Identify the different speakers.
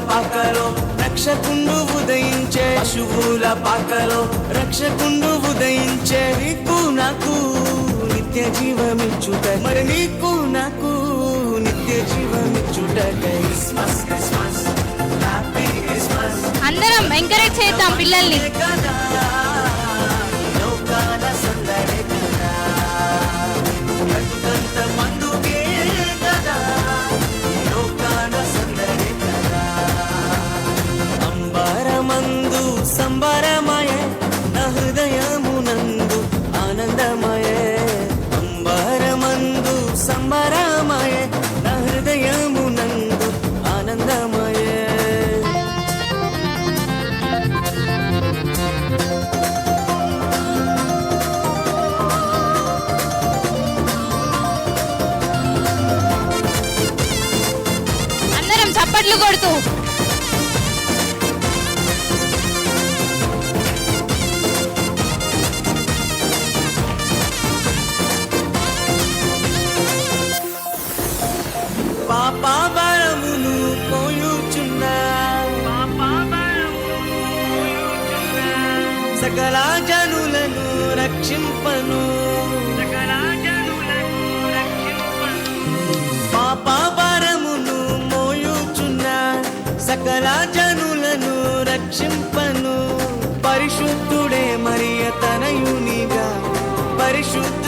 Speaker 1: పాకలో రక్షకుండు ఉదయించే, పశువుల పాకలో రక్షకుండు ఉదయించే. నీకు నాకు నిత్య జీవమిచ్చుట, మరి నీకు నాకు నిత్య జీవమిచ్చుటకై క్రిస్మస్ క్రిస్మస్ హ్యాపీ క్రిస్మస్.
Speaker 2: అందరం ఎంకరేజ్ చేద్దాం పిల్లల్ని.
Speaker 1: లోకాల సందడి కదా, రక్తంత పండుగే కదా, లోకాల సందడి కదా. అంబరమందు సంబరమయే, నా హృదయమునందు ఆనందమయే. అంబరమందు సంబరమయే, నా హృదయమునందు ఆనందమయే.
Speaker 2: అందరం చప్పట్లు కొడుతూ
Speaker 1: పాపాభరమును మోయుచున్నా, సకల జనులను రక్షింపను. పాపాభరమును మోయుచున్నా, సకల జనులను రక్షింపను. పరిశుద్ధుడే మరియ తనయునిగా, పరిశుద్ధ